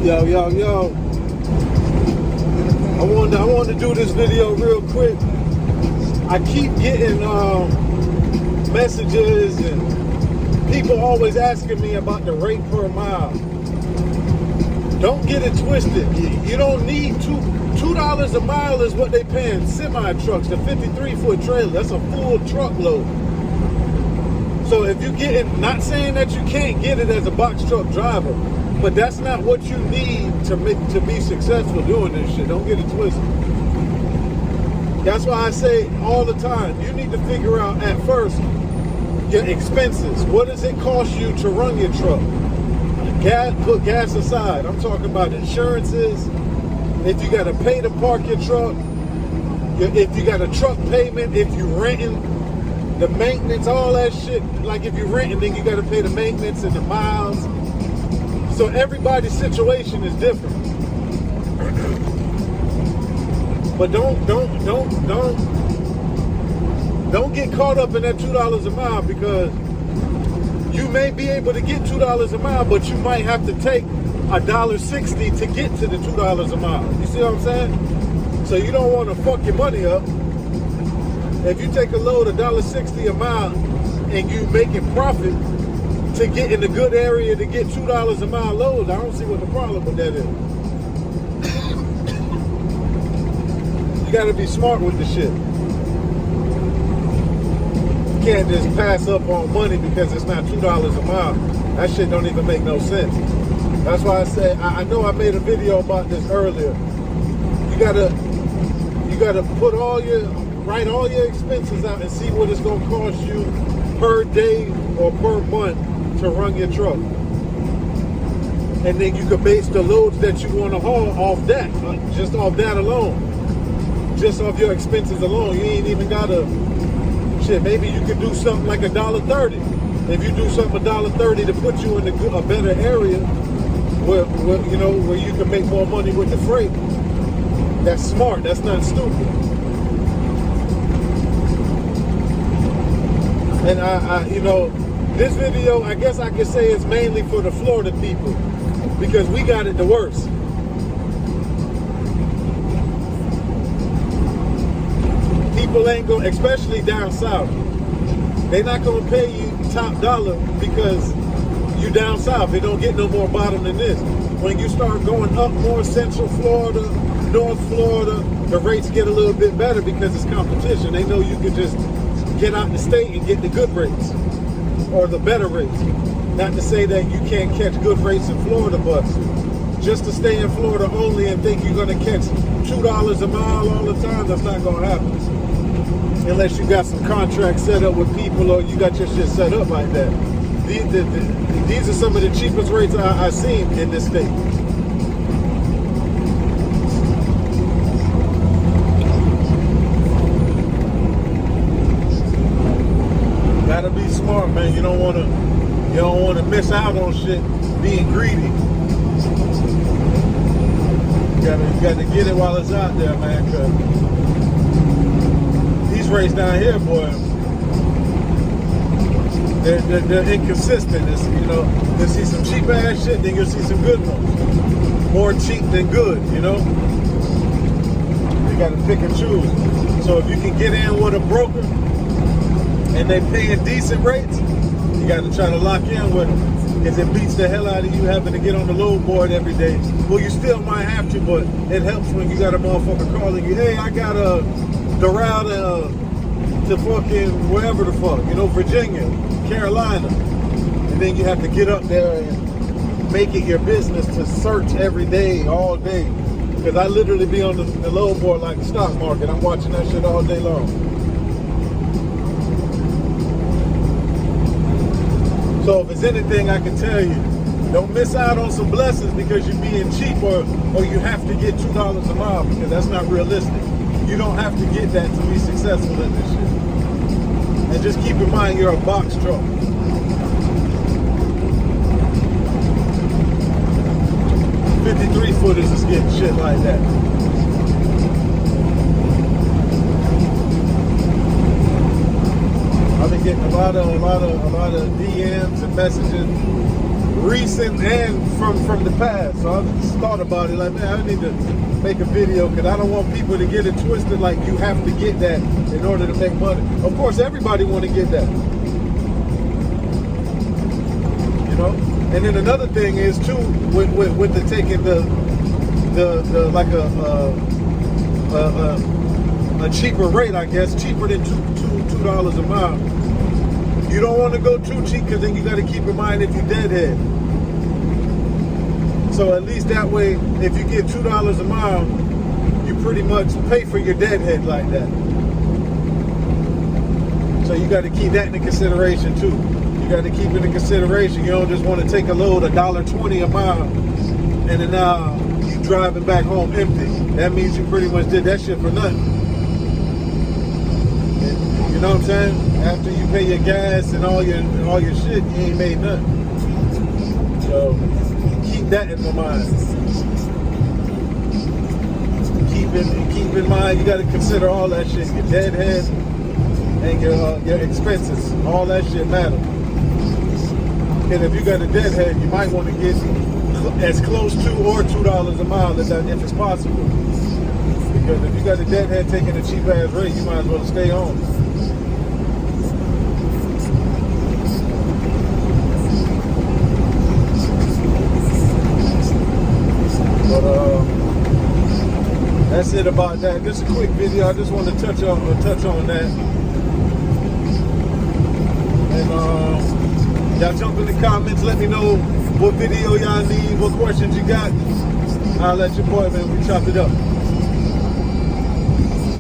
Yo. I wanted to do this video real quick. I keep getting messages and people always asking me about the rate per mile. Don't get it twisted. You don't need $2 a mile is what they paying semi trucks, the 53-foot trailer. That's a full truckload. So if you get it, not saying that you can't get it as a box truck driver, but that's not what you need to be successful doing this shit. Don't get it twisted. That's why I say all the time, you need to figure out at first your expenses. What does it cost you to run your truck? Put gas aside. I'm talking about insurances. If you got to pay to park your truck, if you got a truck payment, if you renting, the maintenance, all that shit. Like if you're renting, then you got to pay the maintenance and the miles. So everybody's situation is different. But don't get caught up in that $2 a mile, because you may be able to get $2 a mile, but you might have to take $1.60 to get to the $2 a mile. You see what I'm saying? So you don't want to fuck your money up. If you take a load $1.60 a mile and you making profit to get in a good area to get $2 a mile loads, I don't see what the problem with that is. You got to be smart with the shit. You can't just pass up on money because it's not $2 a mile. That shit don't even make no sense. That's why I said, I know I made a video about this earlier. You gotta write all your expenses out and see what it's gonna cost you per day or per month to run your truck. And then you can base the loads that you want to haul off that, just off that alone. Just off your expenses alone. You ain't even gotta, shit, maybe you could do something like $1.30. If you do something $1.30 to put you in a better area where you can make more money with the freight, that's smart, that's not stupid. And this video, I guess I could say is mainly for the Florida people, because we got it the worst. People ain't going, especially down south, they're not going to pay you top dollar because you down south. They don't get no more bottom than this. When you start going up more Central Florida, North Florida, the rates get a little bit better because it's competition. They know you can just get out the state and get the good rates or the better rates. Not to say that you can't catch good rates in Florida, but just to stay in Florida only and think you're going to catch $2 a mile all the time, that's not going to happen. Unless you got some contracts set up with people or you got your shit set up like that. These are some of the cheapest rates I've seen in this state. Gotta be smart, man. You don't want to miss out on shit being greedy. You got to get it while it's out there, man. Cause these rates down here, boy, they're inconsistent. It's, you'll see some cheap ass shit, then you'll see some good ones. More cheap than good, You got to pick and choose. So if you can get in with a broker and they paying decent rates, you got to try to lock in with them, because it beats the hell out of you having to get on the load board every day. Well, you still might have to, but it helps when you got a motherfucker calling you, hey, I got the route to fucking wherever the fuck, Virginia, Carolina. And then you have to get up there and make it your business to search every day, all day. Because I literally be on the load board like the stock market. I'm watching that shit all day long. So if it's anything I can tell you, don't miss out on some blessings because you're being cheap or you have to get $2 a mile, because that's not realistic. You don't have to get that to be successful in this shit. And just keep in mind you're a box truck. 53-footers is getting shit like that. I've been getting a lot of DMs and messages recent and from the past. So I just thought about it like, man, I need to make a video because I don't want people to get it twisted like you have to get that in order to make money. Of course, everybody want to get that. You know? And then another thing is too, with the taking the like a cheaper rate, I guess, cheaper than $2 a mile. You don't want to go too cheap because then you got to keep in mind if you deadhead. So at least that way, if you get $2 a mile, you pretty much pay for your deadhead like that. So you got to keep that into consideration too. You got to keep it in consideration. You don't just want to take a load $1.20 a mile and then now you driving back home empty. That means you pretty much did that shit for nothing. And, you know what I'm saying? After you pay your gas and all your shit, you ain't made nothing. So keep that in my mind. Keep in mind you got to consider all that shit. Your deadhead and your expenses. All that shit matter. And if you got a deadhead, you might want to get as close to or $2 a mile if it's possible. Because if you got a deadhead taking a cheap ass rate, you might as well stay home. But that's it about that. Just a quick video. I just want to touch on that. And y'all jump in the comments. Let me know what video y'all need, what questions you got. I'll let your boy, man, we chop it up.